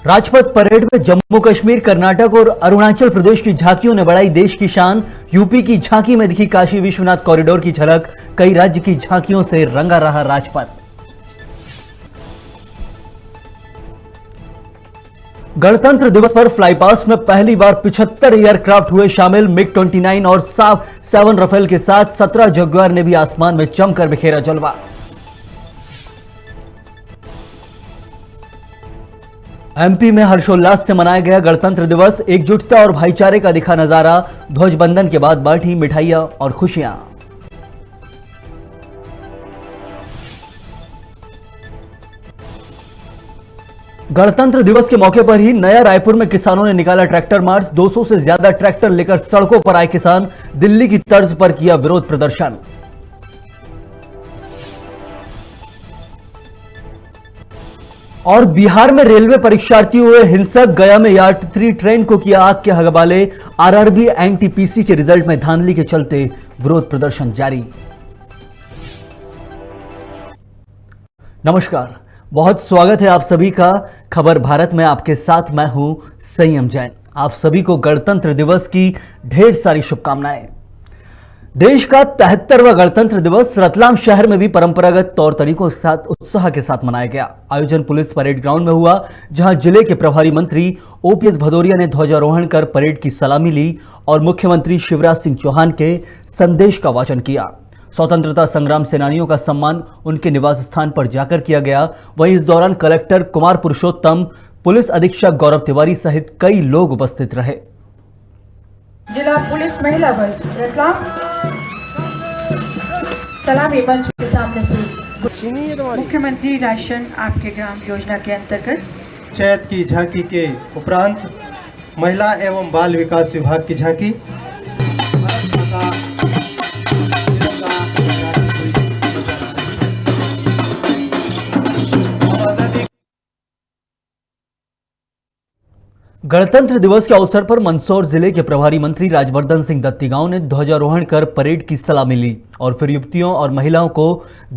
Rajpath parade में जम्मू कश्मीर, कर्नाटक और अरुणाचल प्रदेश की झांकियों ने बढ़ाई देश की शान। यूपी की झांकी में दिखी काशी विश्वनाथ कॉरिडोर की झलक। कई राज्य की झांकियों से रंगा रहा राजपथ। गणतंत्र दिवस पर फ्लाईपास्ट में पहली बार 75 एयरक्राफ्ट हुए शामिल। मिग 29 और साफ 7 रफेल के साथ 17 जगुआर ने भी आसमान में जमकर बिखेरा जलवा। एमपी में हर्षोल्लास से मनाया गया गणतंत्र दिवस। एकजुटता और भाईचारे का दिखा नजारा। ध्वजबंधन के बाद बांटी मिठाइयां और खुशियां। गणतंत्र दिवस के मौके पर ही नया रायपुर में किसानों ने निकाला ट्रैक्टर मार्च। 200 से ज्यादा ट्रैक्टर लेकर सड़कों पर आए किसान। दिल्ली की तर्ज पर किया विरोध प्रदर्शन। और बिहार में रेलवे परीक्षार्थी हुए हिंसक। गया में यात्री ट्रेन को किया आग के हवाले। आरआरबी एनटीपीसी के रिजल्ट में धांधली के चलते विरोध प्रदर्शन जारी। नमस्कार, बहुत स्वागत है आप सभी का खबर भारत में। आपके साथ मैं हूं संयम जैन। आप सभी को गणतंत्र दिवस की ढेर सारी शुभकामनाएं। देश का 73वां गणतंत्र दिवस रतलाम शहर में भी परंपरागत तौर तरीकों के साथ उत्साह के साथ मनाया गया। आयोजन पुलिस परेड ग्राउंड में हुआ, जहां जिले के प्रभारी मंत्री ओपीएस भदौरिया ने ध्वजारोहण कर परेड की सलामी ली और मुख्यमंत्री शिवराज सिंह चौहान के संदेश का वाचन किया। स्वतंत्रता संग्राम सेनानियों का सम्मान उनके निवास स्थान पर जाकर किया गया। वहीं इस दौरान कलेक्टर कुमार पुरुषोत्तम, पुलिस अधीक्षक गौरव तिवारी सहित कई लोग उपस्थित रहे। जिला पुलिस महिला बल रतलाम सलामी मंच के सामने से मुख्यमंत्री राशन आपके ग्राम योजना के अंतर्गत चैत की झांकी के उपरांत महिला एवं बाल विकास विभाग की झांकी, गणतंत्र दिवस के अवसर पर मंदसौर जिले के प्रभारी मंत्री राजवर्धन सिंह दत्तीगांव ने ध्वजारोहण कर परेड की सलामी ली और फिर युवतियों और महिलाओं को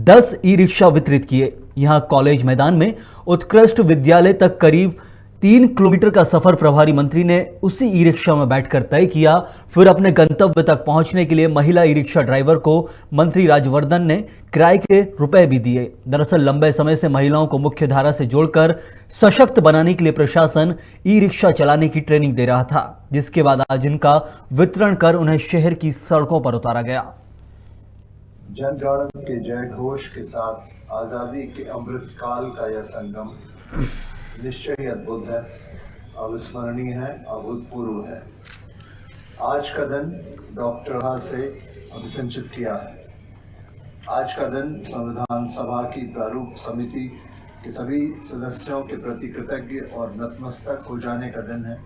10 ई रिक्शा वितरित किए। यहां कॉलेज मैदान में उत्कृष्ट विद्यालय तक करीब 3 किलोमीटर का सफर प्रभारी मंत्री ने उसी ई रिक्शा में बैठकर तय किया। फिर अपने गंतव्य तक पहुंचने के लिए महिला ई रिक्शा ड्राइवर को मंत्री राजवर्धन ने किराए के रुपए भी दिए। दरअसल लंबे समय से महिलाओं को मुख्य धारा से जोड़कर सशक्त बनाने के लिए प्रशासन ई रिक्शा चलाने की ट्रेनिंग दे रहा था, जिसके बाद आज इनका वितरण कर उन्हें शहर की सड़कों पर उतारा गया। जनगण के जय घोष के साथ आजादी के अमृत काल का यह संगम निश्चय ही अद्भुत है, अविस्मरणीय है, अभूतपूर्व है। आज का दिन डॉक्टर से अभिसंचित किया है। आज का दिन संविधान सभा की प्रारूप समिति के सभी सदस्यों के प्रति कृतज्ञ और नतमस्तक हो जाने का दिन है,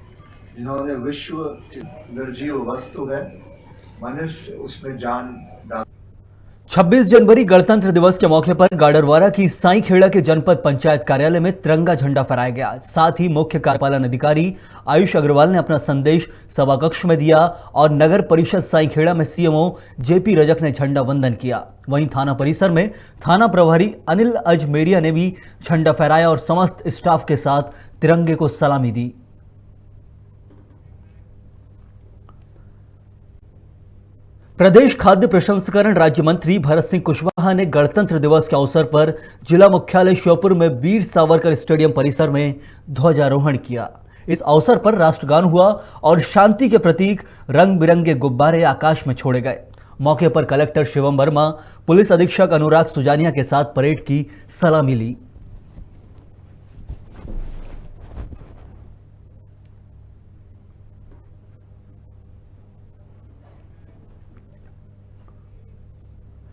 जिन्होंने विश्व की निर्जीव वस्तु है, मनुष्य उसमें जान डाल। 26 जनवरी गणतंत्र दिवस के मौके पर गाडरवारा की साईखेड़ा के जनपद पंचायत कार्यालय में तिरंगा झंडा फहराया गया। साथ ही मुख्य कार्यपालन अधिकारी आयुष अग्रवाल ने अपना संदेश सभा कक्ष में दिया और नगर परिषद साईखेड़ा में सीएमओ जेपी रजक ने झंडा वंदन किया। वहीं थाना परिसर में थाना प्रभारी अनिल अजमेरिया ने भी झंडा फहराया और समस्त स्टाफ के साथ तिरंगे को सलामी दी। प्रदेश खाद्य प्रसंस्करण राज्य मंत्री भरत सिंह कुशवाहा ने गणतंत्र दिवस के अवसर पर जिला मुख्यालय श्योपुर में वीर सावरकर स्टेडियम परिसर में ध्वजारोहण किया। इस अवसर पर राष्ट्रगान हुआ और शांति के प्रतीक रंग बिरंगे गुब्बारे आकाश में छोड़े गए। मौके पर कलेक्टर शिवम वर्मा, पुलिस अधीक्षक अनुराग सुजानिया के साथ परेड की सलामी ली।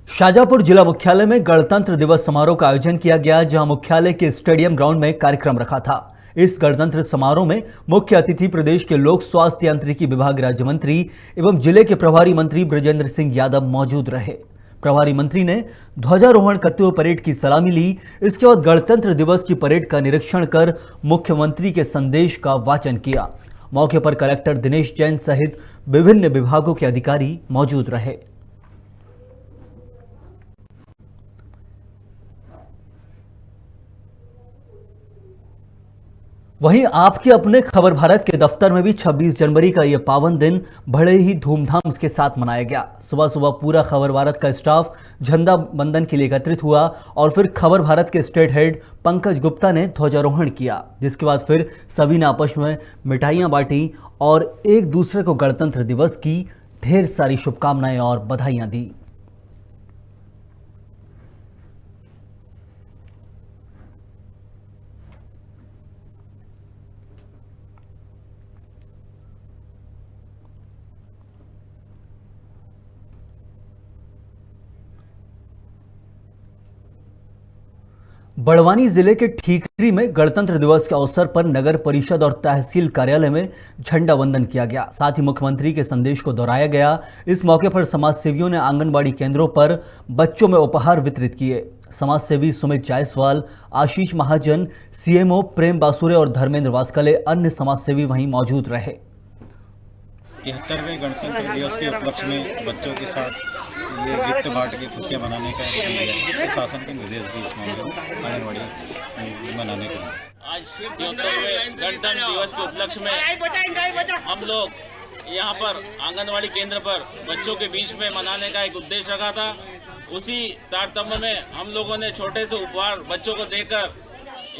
शाजापुर जिला मुख्यालय में गणतंत्र दिवस समारोह का आयोजन किया गया, जहां मुख्यालय के स्टेडियम ग्राउंड में कार्यक्रम रखा था। इस गणतंत्र समारोह में मुख्य अतिथि प्रदेश के लोक स्वास्थ्य यांत्रिकी विभाग राज्य मंत्री एवं जिले के प्रभारी मंत्री ब्रजेंद्र सिंह यादव मौजूद रहे। प्रभारी मंत्री ने ध्वजारोहण करते हुए परेड की सलामी ली। इसके बाद गणतंत्र दिवस की परेड का निरीक्षण कर मुख्यमंत्री के संदेश का वाचन किया। मौके पर कलेक्टर दिनेश जैन सहित विभिन्न विभागों के अधिकारी मौजूद रहे। वहीं आपके अपने खबर भारत के दफ्तर में भी 26 जनवरी का यह पावन दिन बड़े ही धूमधाम के साथ मनाया गया। सुबह सुबह पूरा खबर भारत का स्टाफ झंडा वंदन के लिए एकत्रित हुआ और फिर खबर भारत के स्टेट हेड पंकज गुप्ता ने ध्वजारोहण किया, जिसके बाद फिर सभी ने आपस में मिठाइयां बांटी और एक दूसरे को गणतंत्र दिवस की ढेर सारी शुभकामनाएं और बधाइयां दी। बड़वानी जिले के ठीकरी में गणतंत्र दिवस के अवसर पर नगर परिषद और तहसील कार्यालय में झंडा वंदन किया गया। साथ ही मुख्यमंत्री के संदेश को दोहराया गया। इस मौके पर समाज सेवियों ने आंगनबाड़ी केंद्रों पर बच्चों में उपहार वितरित किए। समाज सेवी सुमित जायसवाल, आशीष महाजन, सीएमओ प्रेम बासुरे और धर्मेंद्र वास्कले अन्य समाज सेवी वहीं मौजूद रहे। 73वें गणतंत्र दिवस के उपलक्ष्य में बच्चों के साथ ये गिफ्ट बांट के खुशियां मनाने का प्रशासन के निर्देश भी इस मामले में आंगनबाड़ी मनाने के लिए आज 73वें गणतंत्र दिवस के उपलक्ष्य में हम लोग यहाँ पर आंगनबाड़ी केंद्र पर बच्चों के बीच में मनाने का एक उद्देश्य रखा था। उसी तारतम्य में हम लोगों ने छोटे से उपहार बच्चों को देकर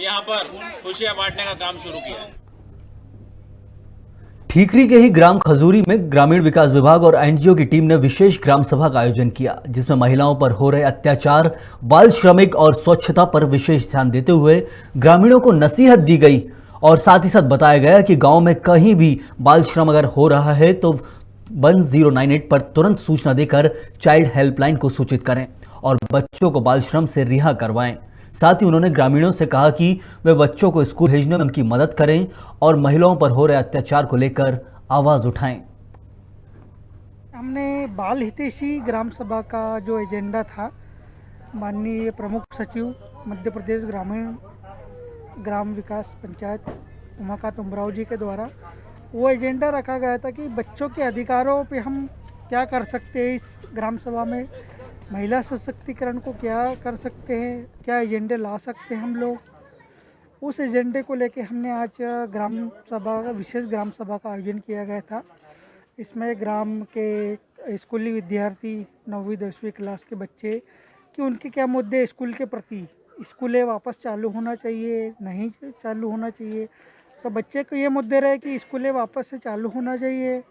यहाँ पर खुशियां बांटने का काम शुरू किया है। ठीकरी के ही ग्राम खजूरी में ग्रामीण विकास विभाग और एनजीओ की टीम ने विशेष ग्राम सभा का आयोजन किया, जिसमें महिलाओं पर हो रहे अत्याचार, बाल श्रमिक और स्वच्छता पर विशेष ध्यान देते हुए ग्रामीणों को नसीहत दी गई और साथ ही साथ बताया गया कि गांव में कहीं भी बाल श्रम अगर हो रहा है तो 1098 पर तुरंत सूचना देकर चाइल्ड हेल्पलाइन को सूचित करें और बच्चों को बाल श्रम से रिहा करवाएं। साथ ही उन्होंने ग्रामीणों से कहा कि वे बच्चों को स्कूल भेजने में उनकी मदद करें और महिलाओं पर हो रहे अत्याचार को लेकर आवाज उठाएं। हमने बाल हितैषी ग्राम सभा का जो एजेंडा था, माननीय प्रमुख सचिव मध्य प्रदेश ग्रामीण ग्राम विकास पंचायत उमाकांत उमराव जी के द्वारा वो एजेंडा रखा गया था कि बच्चों के अधिकारों पे हम क्या कर सकते हैं, इस ग्राम सभा में महिला सशक्तिकरण को क्या कर सकते हैं, क्या एजेंडे ला सकते हैं हम लोग। उस एजेंडे को लेके हमने आज ग्राम सभा विशेष ग्राम सभा का आयोजन किया गया था। इसमें ग्राम के स्कूली विद्यार्थी 9वीं 10वीं क्लास के बच्चे कि उनके क्या मुद्दे स्कूल के प्रति, स्कूलें वापस चालू होना चाहिए, नहीं चालू होना चाहिए। तो बच्चे को ये मुद्दे रहे कि स्कूलें वापस से चालू होना चाहिए।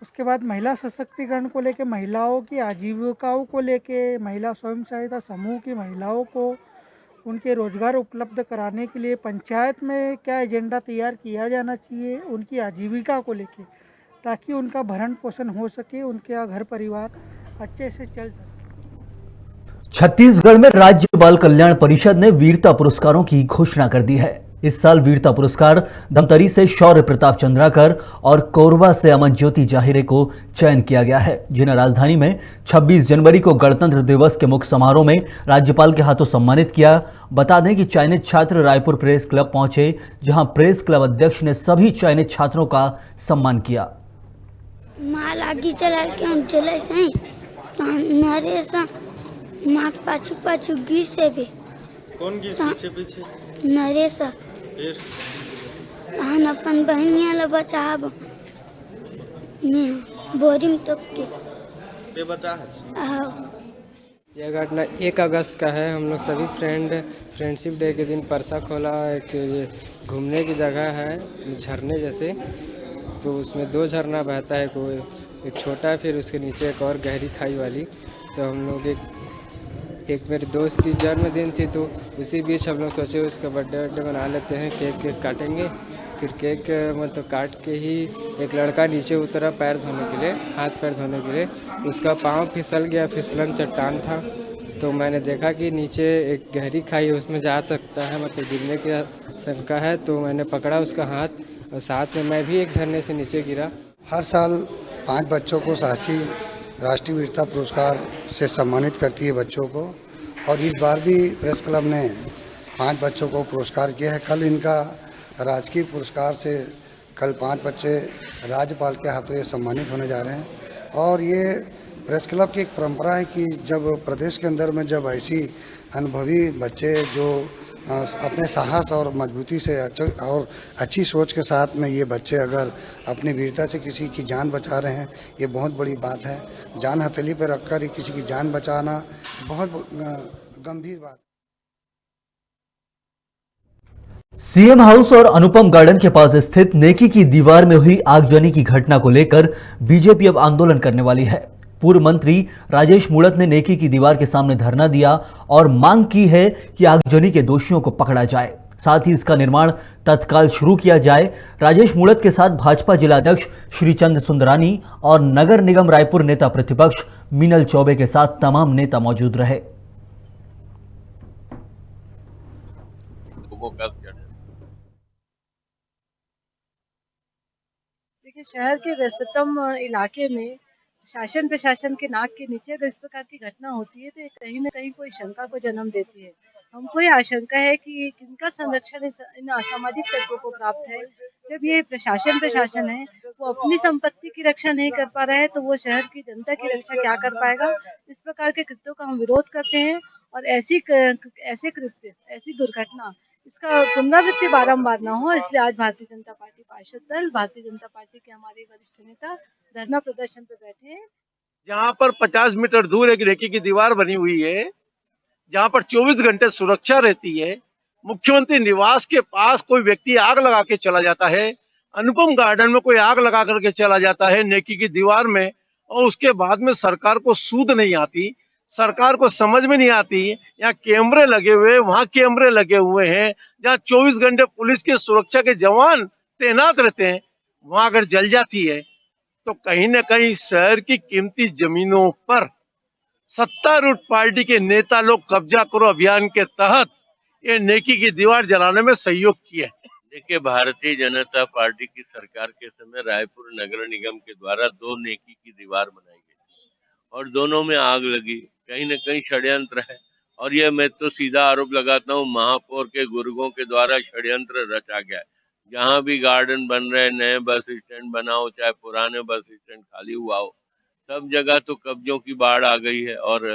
उसके बाद महिला सशक्तिकरण को लेके, महिलाओं की आजीविकाओं को लेके, महिला स्वयं सहायता समूह की महिलाओं को उनके रोजगार उपलब्ध कराने के लिए पंचायत में क्या एजेंडा तैयार किया जाना चाहिए उनकी आजीविका को लेके, ताकि उनका भरण पोषण हो सके, उनका घर परिवार अच्छे से चल सके। छत्तीसगढ़ में राज्य बाल कल्याण परिषद ने वीरता पुरस्कारों की घोषणा कर दी है। इस साल वीरता पुरस्कार धमतरी से शौर्य प्रताप चंद्राकर और कोरबा से अमन ज्योति जाहिरे को चयन किया गया है, जिन्हें राजधानी में 26 जनवरी को गणतंत्र दिवस के मुख्य समारोह में राज्यपाल के हाथों सम्मानित किया। बता दें कि चयनित छात्र रायपुर प्रेस क्लब पहुंचे, जहां प्रेस क्लब अध्यक्ष ने सभी चयनित छात्रों का सम्मान किया। माल आगे चला के हम चले सही नरेसा माँ पाछू पाछू गिर से भी कौन गिर पीछे पीछे नरेसा फिर हम अपन बहनिया ला बचाब बोरी में तब के पे बचा है। यह घटना 1 अगस्त का है। हम लोग सभी फ्रेंडशिप डे के दिन परसा खोला, एक घूमने की जगह है झरने जैसे, तो उसमें 2 झरना बहता है, कोई एक छोटा है फिर उसके नीचे एक और गहरी खाई वाली। तो हम लोग एक मेरे दोस्त की जन्मदिन थी, तो उसी बीच हम लोग सोचे उसका बर्थडे मना लेते हैं, केक काटेंगे। फिर केक मतलब काट के ही एक लड़का नीचे उतरा पैर धोने के लिए, हाथ पैर धोने के लिए। उसका पाँव फिसल गया, फिसलन चट्टान था, तो मैंने देखा कि नीचे एक गहरी खाई है, उसमें जा सकता है, मतलब गिरने की शंका है। तो मैंने पकड़ा उसका हाथ और साथ में मैं भी एक झरने से नीचे गिरा। हर साल 5 बच्चों को साहसी राष्ट्रीय वीरता पुरस्कार से सम्मानित करती है बच्चों को, और इस बार भी प्रेस क्लब ने 5 बच्चों को पुरस्कार किया है। कल इनका राजकीय पुरस्कार से कल 5 बच्चे राज्यपाल के हाथों ये सम्मानित होने जा रहे हैं। और ये प्रेस क्लब की एक परंपरा है कि जब प्रदेश के अंदर में जब ऐसी अनुभवी बच्चे जो अपने साहस और मजबूती से और अच्छी सोच के साथ में ये बच्चे अगर अपनी वीरता से किसी की जान बचा रहे हैं, ये बहुत बड़ी बात है। जान हथेली पर रखकर ही किसी की जान बचाना बहुत गंभीर बात। सीएम हाउस और अनुपम गार्डन के पास स्थित नेकी की दीवार में हुई आगजनी की घटना को लेकर बीजेपी अब आंदोलन करने वाली है। पूर्व मंत्री राजेश मूणत ने नेकी की दीवार के सामने धरना दिया और मांग की है कि आगजनी के दोषियों को पकड़ा जाए, साथ ही इसका निर्माण तत्काल शुरू किया जाए। राजेश मूणत के साथ भाजपा जिलाध्यक्ष श्रीचंद सुंदरानी और नगर निगम रायपुर नेता प्रतिपक्ष मीनल चौबे के साथ तमाम नेता मौजूद रहे। देखिए, शहर के व्यस्ततम इलाके में शासन प्रशासन के नाक के नीचे अगर इस प्रकार की घटना होती है तो ये कहीं न कहीं कोई शंका को जन्म देती है। हमको ये आशंका है कि किनका संरक्षण इन असामाजिक तत्वों को प्राप्त है। जब ये प्रशासन है वो अपनी संपत्ति की रक्षा नहीं कर पा रहा है तो वो शहर की जनता की रक्षा क्या कर पाएगा। इस प्रकार के कृत्यों का हम विरोध करते हैं और ऐसे कृत्य, ऐसी दुर्घटना, इसका पुनरावृत्ति बारंबार ना हो, इसलिए आज भारतीय जनता पार्टी पार्षद दल, भारतीय जनता पार्टी के हमारे वरिष्ठ नेता धरना प्रदर्शन पे बैठे हैं। जहाँ पर 50 मीटर दूर एक नेकी की दीवार बनी हुई है, जहाँ पर 24 घंटे सुरक्षा रहती है, मुख्यमंत्री निवास के पास कोई व्यक्ति आग लगा के चला जाता है, अनुपम गार्डन में कोई आग लगा करके चला जाता है नेकी की दीवार में, और उसके बाद में सरकार को सूद नहीं आती, सरकार को समझ में नहीं आती। यहाँ कैमरे लगे हुए, वहाँ कैमरे लगे हुए हैं, जहाँ 24 घंटे पुलिस की सुरक्षा के जवान तैनात रहते हैं, वहाँ अगर जल जाती है तो कहीं न कहीं शहर की कीमती जमीनों पर सत्तारूढ़ पार्टी के नेता लोग कब्जा करो अभियान के तहत ये नेकी की दीवार जलाने में सहयोग किया है। देखिए, भारतीय जनता पार्टी की सरकार के समय रायपुर नगर निगम के द्वारा 2 नेकी की दीवार बनाई गई और दोनों में आग लगी। कहीं न कहीं षड्यंत्र है और ये मैं तो सीधा आरोप लगाता हूँ महापौर के गुर्गों के द्वारा षड्यंत्र रचा गया है। जहाँ भी गार्डन बन रहे, नए बस स्टैंड बनाओ, चाहे पुराने बस स्टैंड खाली हुआ हो, सब जगह तो कब्जों की बाढ़ आ गई है और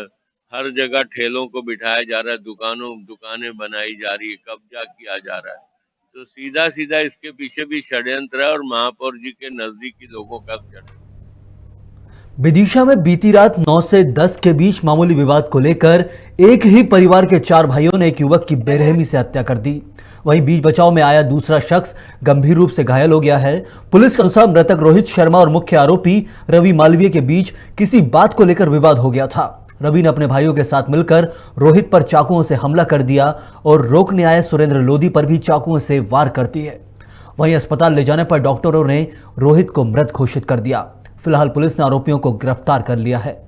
हर जगह ठेलों को बिठाया जा रहा है, दुकानें बनाई जा रही है, कब्जा किया जा रहा है। तो सीधा सीधा इसके पीछे भी षड्यंत्र है और महापौर जी के नजदीकी लोगों का षड्यंत्र। विदिशा में बीती रात 9 से 10 के बीच मामूली विवाद को लेकर एक ही परिवार के 4 भाइयों ने एक युवक की बेरहमी से हत्या कर दी। वहीं बीच बचाव में आया दूसरा शख्स गंभीर रूप से घायल हो गया है। पुलिस के अनुसार मृतक रोहित शर्मा और मुख्य आरोपी रवि मालवीय के बीच किसी बात को लेकर विवाद हो गया था। रवि ने अपने भाइयों के साथ मिलकर रोहित पर चाकुओं से हमला कर दिया और रोकने आए सुरेंद्र लोधी पर भी चाकुओं से वार कर दिए। वहीं अस्पताल ले जाने पर डॉक्टरों ने रोहित को मृत घोषित कर दिया। फिलहाल पुलिस ने आरोपियों को गिरफ्तार कर लिया है।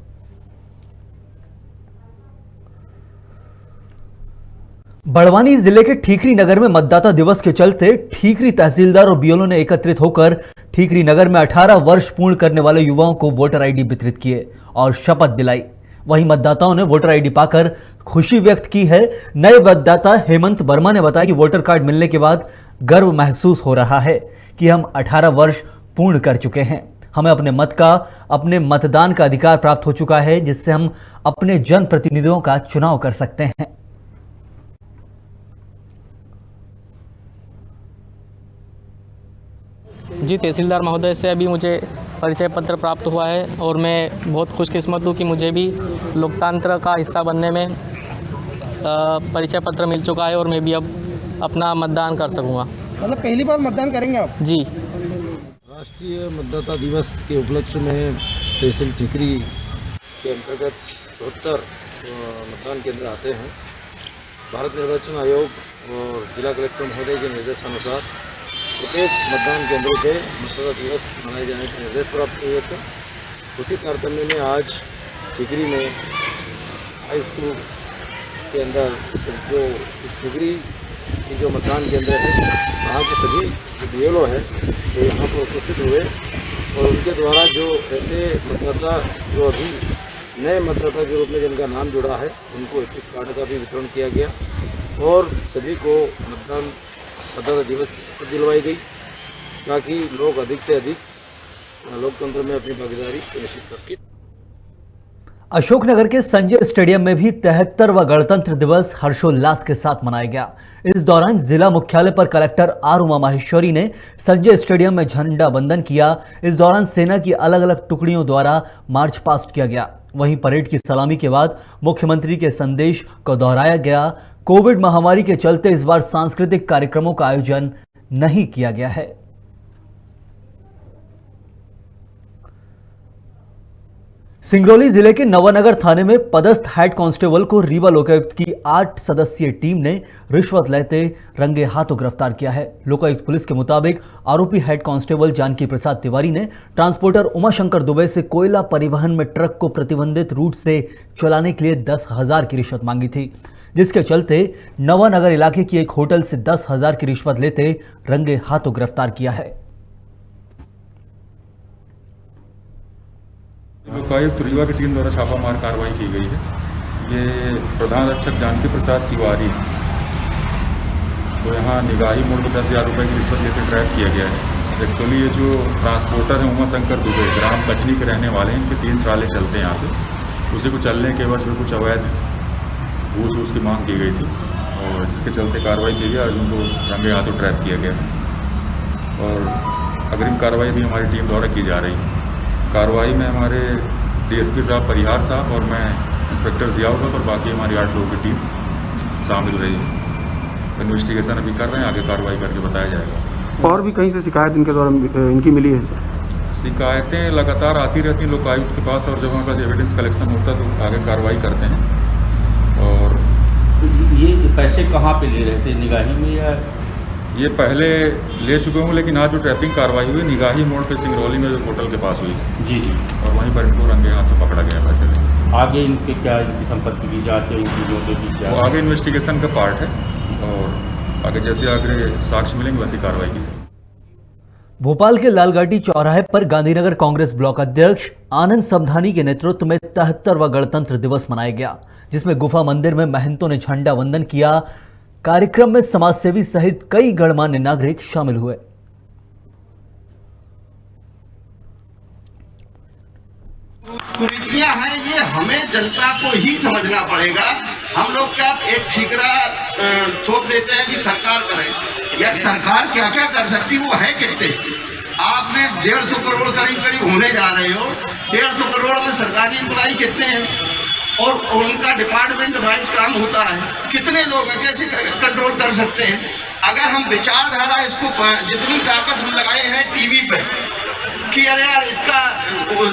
बड़वानी जिले के ठीकरी नगर में मतदाता दिवस के चलते ठीकरी तहसीलदार और बीएलओ ने एकत्रित होकर ठीकरी नगर में 18 वर्ष पूर्ण करने वाले युवाओं को वोटर आईडी वितरित किए और शपथ दिलाई। वहीं मतदाताओं ने वोटर आईडी पाकर खुशी व्यक्त की है। नए मतदाता हेमंत वर्मा ने बताया कि वोटर कार्ड मिलने के बाद गर्व महसूस हो रहा है कि हम 18 वर्ष पूर्ण कर चुके हैं। हमें अपने मतदान का अधिकार प्राप्त हो चुका है, जिससे हम अपने जनप्रतिनिधियों का चुनाव कर सकते हैं। जी, तहसीलदार महोदय से अभी मुझे परिचय पत्र प्राप्त हुआ है और मैं बहुत खुशकिस्मत हूँ कि मुझे भी लोकतंत्र का हिस्सा बनने में परिचय पत्र मिल चुका है और मैं भी अब अपना मतदान कर सकूँगा। मतलब पहली बार मतदान करेंगे आप? जी। राष्ट्रीय मतदाता दिवस के उपलक्ष्य में तहसील ठीकरी के अंतर्गत 74 मतदान केंद्र आते हैं। भारत निर्वाचन आयोग और जिला कलेक्टर महोदय के निर्देशानुसार प्रत्येक मतदान केंद्र पे मतदाता दिवस मनाए जाने के निर्देश प्राप्त हुए थे। उसी तारतम्य में आज ठीकरी में हाई स्कूल के अंदर जो ठीकरी की जो मतदान केंद्र है, वहाँ के सभी जो बीएलओ है वो यहाँ पर उपस्थित हुए और उनके द्वारा जो ऐसे मतदाता जो अभी नए मतदाता के रूप में जिनका नाम जुड़ा है, उनको एक कार्ड का भी वितरण किया गया और सभी को मतदाता दिवस की शपथ दिलवाई गई ताकि लोग अधिक से अधिक लोकतंत्र में अपनी भागीदारी सुनिश्चित कर सकें। अशोकनगर के संजय स्टेडियम में भी 73वां गणतंत्र दिवस हर्षोल्लास के साथ मनाया गया। इस दौरान जिला मुख्यालय पर कलेक्टर आर उमा माहेश्वरी ने संजय स्टेडियम में झंडा वंदन किया। इस दौरान सेना की अलग अलग टुकड़ियों द्वारा मार्च पास्ट किया गया। वहीं परेड की सलामी के बाद मुख्यमंत्री के संदेश को दोहराया गया। कोविड महामारी के चलते इस बार सांस्कृतिक कार्यक्रमों का आयोजन नहीं किया गया है। सिंगरौली जिले के नवानगर थाने में पदस्थ हेड कांस्टेबल को रीवा लोकायुक्त की 8 सदस्यीय टीम ने रिश्वत लेते रंगे हाथों गिरफ्तार किया है। लोकायुक्त पुलिस के मुताबिक आरोपी हेड कांस्टेबल जानकी प्रसाद तिवारी ने ट्रांसपोर्टर उमाशंकर दुबे से कोयला परिवहन में ट्रक को प्रतिबंधित रूट से चलाने के लिए 10,000 की रिश्वत मांगी थी, जिसके चलते नवानगर इलाके की एक होटल से 10,000 की रिश्वत लेते रंगे हाथों गिरफ्तार किया है। लोकायुक्त रीवा की टीम द्वारा छापामार कार्रवाई की गई है। ये प्रधान रक्षक जानकी प्रसाद तिवारी तो यहाँ निगाही मोड़ पर 10,000 रुपये की रिश्वत लेकर ट्रैप किया गया है। एक्चुअली ये जो ट्रांसपोर्टर है उमाशंकर दुबे ग्राम कचनी के रहने वाले हैं। इनके 3 ट्राले चलते हैं यहाँ पे। उसी को चलने के बाद जो कुछ अवैध घूस की मांग की गई थी और जिसके चलते कार्रवाई की गई और उनको रंगे हाथों ट्रैप किया गया और अग्रिम कार्रवाई भी हमारी टीम द्वारा की जा रही है। कार्रवाई में हमारे डीएसपी साहब परिहार साहब और मैं इंस्पेक्टर जियाउल साहब और बाकी हमारी 8 लोगों की टीम शामिल रही है। इन्वेस्टिगेशन अभी कर रहे हैं, आगे कार्रवाई करके बताया जाएगा। और भी कहीं से शिकायत इनके द्वारा इनकी मिली है? शिकायतें लगातार आती रहती हैं लोकायुक्त के पास और जब हमारे पास एविडेंस कलेक्शन होता है तो आगे कार्रवाई करते हैं। और ये पैसे कहाँ पे ले रहे थे, निगाही में या? ये पहले ले चुके हूँ, लेकिन आज जो ट्रैपिंग कार्रवाई हुई निगाही मोड़ पे सिंगरौली में जो होटल के पास हुई जी और वहीं पर इनको रंगे हाथों पकड़ा गया पैसे लेके। आगे इनके क्या इनकी संपत्ति की जांच है, इनकी चीज़ों की क्या? वो आगे इन्वेस्टिगेशन का पार्ट है और आगे जैसे आगे साक्ष्य मिलेंगे वैसी कार्रवाई की। भोपाल के लालघाटी चौराहे पर गांधीनगर कांग्रेस ब्लॉक अध्यक्ष आनंद समधानी के नेतृत्व में 73वां गणतंत्र दिवस मनाया गया, जिसमें गुफा मंदिर में महंतों ने झंडा वंदन किया। कार्यक्रम में समाजसेवी सहित कई गणमान्य नागरिक शामिल हुए। कुरीतियां हैं, ये हमें जनता को ही समझना पड़ेगा। हम लोग क्या एक ठीकरा थोप देते हैं कि सरकार करे, या सरकार क्या क्या कर सकती वो है कितने? आपने 150 करोड़ करीब होने जा रहे हो। 150 करोड़ में सरकारी एम्प्लॉई कितने हैं और उनका डिपार्टमेंट वाइज काम होता है, कितने लोग हैं, कैसे कंट्रोल कर सकते हैं? अगर हम विचारधारा इसको जितनी ताकत हम लगाए हैं टीवी पे कि अरे यार इसका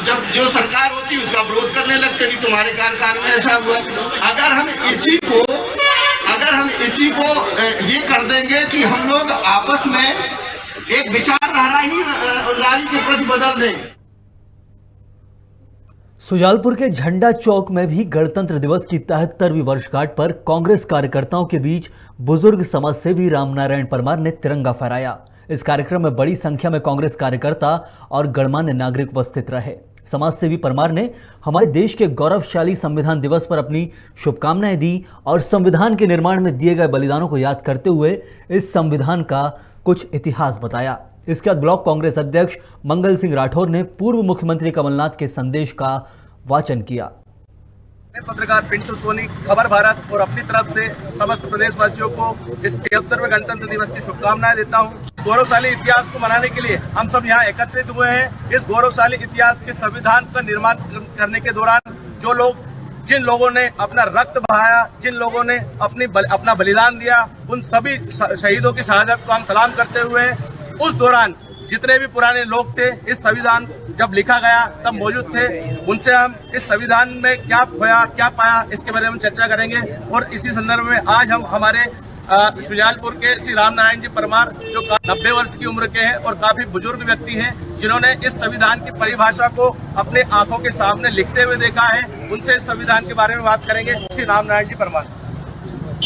जब जो सरकार होती है उसका विरोध करने लगते भी तुम्हारे कार्यकाल में ऐसा हुआ। अगर हम इसी को ये कर देंगे कि हम लोग आपस में एक विचारधारा ही नारी के प्रति बदल दें। सुजालपुर के झंडा चौक में भी गणतंत्र दिवस की 73वीं वर्षगांठ पर कांग्रेस कार्यकर्ताओं के बीच बुजुर्ग समाजसेवी रामनारायण परमार ने तिरंगा फहराया। इस कार्यक्रम में बड़ी संख्या में कांग्रेस कार्यकर्ता और गणमान्य नागरिक उपस्थित रहे। समाजसेवी परमार ने हमारे देश के गौरवशाली संविधान दिवस पर अपनी शुभकामनाएं दी और संविधान के निर्माण में दिए गए बलिदानों को याद करते हुए इस संविधान का कुछ इतिहास बताया। इसके बाद ब्लॉक कांग्रेस अध्यक्ष मंगल सिंह राठौर ने पूर्व मुख्यमंत्री कमलनाथ के संदेश का वाचन किया। मैं पत्रकार पिंटू सोनी, खबर भारत और अपनी तरफ से समस्त प्रदेशवासियों को इस 73वें गणतंत्र दिवस की शुभकामनाएं देता हूं। गौरवशाली इतिहास को मनाने के लिए हम सब यहाँ एकत्रित हुए हैं। इस गौरवशाली इतिहास के संविधान का निर्माण करने के दौरान जिन लोगों ने अपना रक्त बहाया, जिन लोगों ने अपना बलिदान दिया, उन सभी शहीदों की शहादत को हम सलाम करते हुए उस दौरान जितने भी पुराने लोग थे, इस संविधान जब लिखा गया तब मौजूद थे, उनसे हम इस संविधान में क्या खोया क्या पाया इसके बारे में चर्चा करेंगे। और इसी संदर्भ में आज हम हमारे सुजालपुर के श्री रामनारायण जी परमार जो 90 वर्ष की उम्र के हैं और काफी बुजुर्ग व्यक्ति हैं, जिन्होंने इस संविधान की परिभाषा को अपने आंखों के सामने लिखते हुए देखा है, उनसे इस संविधान के बारे में बात करेंगे। श्री रामनारायण जी परमार,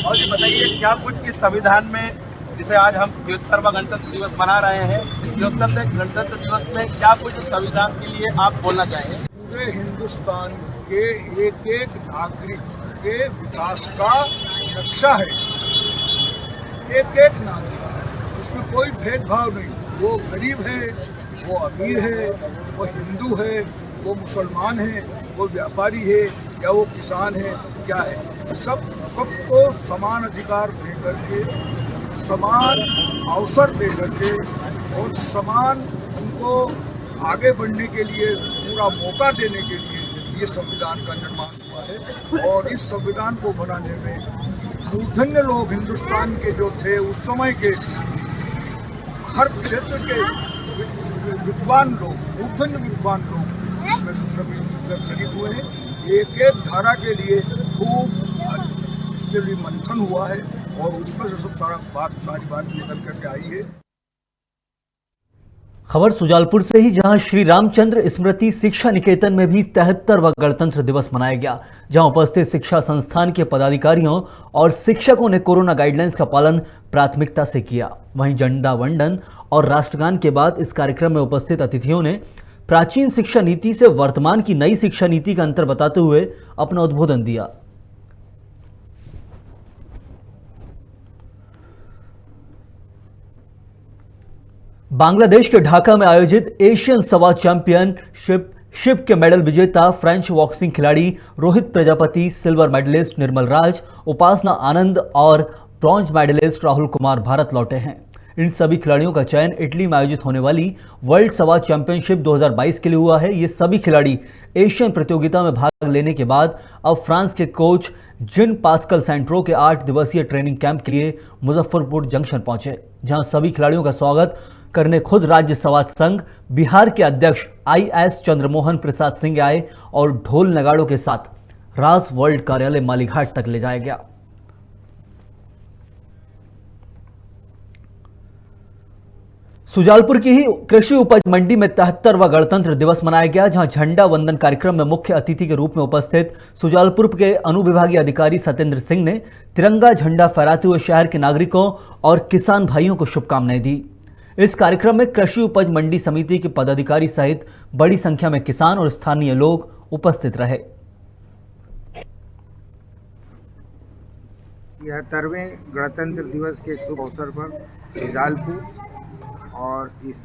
और ये बताइए क्या कुछ इस संविधान में, जिसे आज हम 73वां गणतंत्र दिवस मना रहे हैं, इस 73वें गणतंत्र दिवस में क्या कुछ संविधान के लिए आप बोलना चाहेंगे? पूरे हिंदुस्तान के एक नागरिक के विकास का नक्शा है। एक नागरिक, उसमें कोई भेदभाव नहीं। वो गरीब है, वो अमीर है, वो हिंदू है, वो मुसलमान है, कोई व्यापारी है या वो किसान है, क्या है, सबको समान अधिकार दे करके, समान अवसर दे करके और समान उनको आगे बढ़ने के लिए पूरा मौका देने के लिए ये संविधान का निर्माण हुआ है। और इस संविधान को बनाने में मूर्धन्य लोग हिंदुस्तान के जो थे उस समय के हर क्षेत्र के विद्वान लोग, मूर्धन्य विद्वान लोग इसमें सभी शरीक हुए हैं। एक एक धारा के लिए खूब इसके लिए मंथन हुआ है और उसमें से सब सारी बात निकल करके आई है। खबर सुजालपुर से ही, जहां श्री रामचंद्र स्मृति शिक्षा निकेतन में भी 73वां गणतंत्र दिवस मनाया गया, जहां उपस्थित शिक्षा संस्थान के पदाधिकारियों और शिक्षकों ने कोरोना गाइडलाइंस का पालन प्राथमिकता से किया। वहीं झंडा वंदन और राष्ट्रगान के बाद इस कार्यक्रम में उपस्थित अतिथियों ने प्राचीन शिक्षा नीति से वर्तमान की नई शिक्षा नीति का अंतर बताते हुए अपना उद्बोधन दिया। बांग्लादेश के ढाका में आयोजित एशियन सवा चैंपियनशिप के मेडल विजेता फ्रेंच बॉक्सिंग खिलाड़ी रोहित प्रजापति, सिल्वर मेडलिस्ट निर्मल राज, उपासना आनंद और ब्रॉन्ज मेडलिस्ट राहुल कुमार भारत लौटे हैं। इन सभी खिलाड़ियों का चयन इटली में आयोजित होने वाली वर्ल्ड सवा चैंपियनशिप 2022 के लिए हुआ है। ये सभी खिलाड़ी एशियन प्रतियोगिता में भाग लेने के बाद अब फ्रांस के कोच जिन पास्कल सेंट्रो के 8 दिवसीय ट्रेनिंग कैंप के लिए मुजफ्फरपुर जंक्शन पहुंचे, जहां सभी खिलाड़ियों का स्वागत करने खुद राज्य सवाद संघ बिहार के अध्यक्ष IS चंद्रमोहन प्रसाद सिंह आए और ढोल नगाड़ों के साथ रास वर्ल्ड कार्यालय मालीघाट तक ले जाया गया। सुजालपुर की ही कृषि उपज मंडी में 73वां गणतंत्र दिवस मनाया गया, जहां झंडा वंदन कार्यक्रम में मुख्य अतिथि के रूप में उपस्थित सुजालपुर के अनुविभागीय अधिकारी सत्येंद्र सिंह ने तिरंगा झंडा फहराते हुए शहर के नागरिकों और किसान भाइयों को शुभकामनाएं दी। इस कार्यक्रम में कृषि उपज मंडी समिति के पदाधिकारी सहित बड़ी संख्या में किसान और स्थानीय लोग उपस्थित रहे। 73वें गणतंत्र दिवस के शुभ अवसर पर सुजालपुर और इस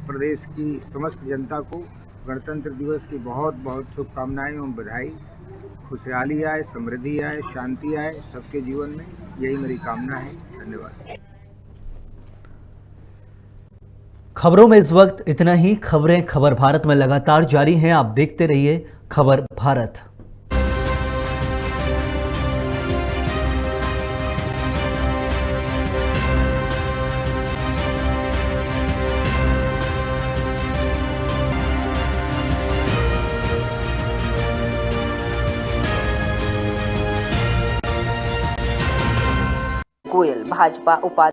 प्रदेश की समस्त जनता को गणतंत्र दिवस की बहुत बहुत शुभकामनाएं एवं बधाई। खुशहाली आए, समृद्धि आए, शांति आए सबके जीवन में, यही मेरी कामना है। धन्यवाद। खबरों में इस वक्त इतना ही। खबरें खबर भारत में लगातार जारी हैं, आप देखते रहिए खबर भारत। गोयल भाजपा उपाध्यक्ष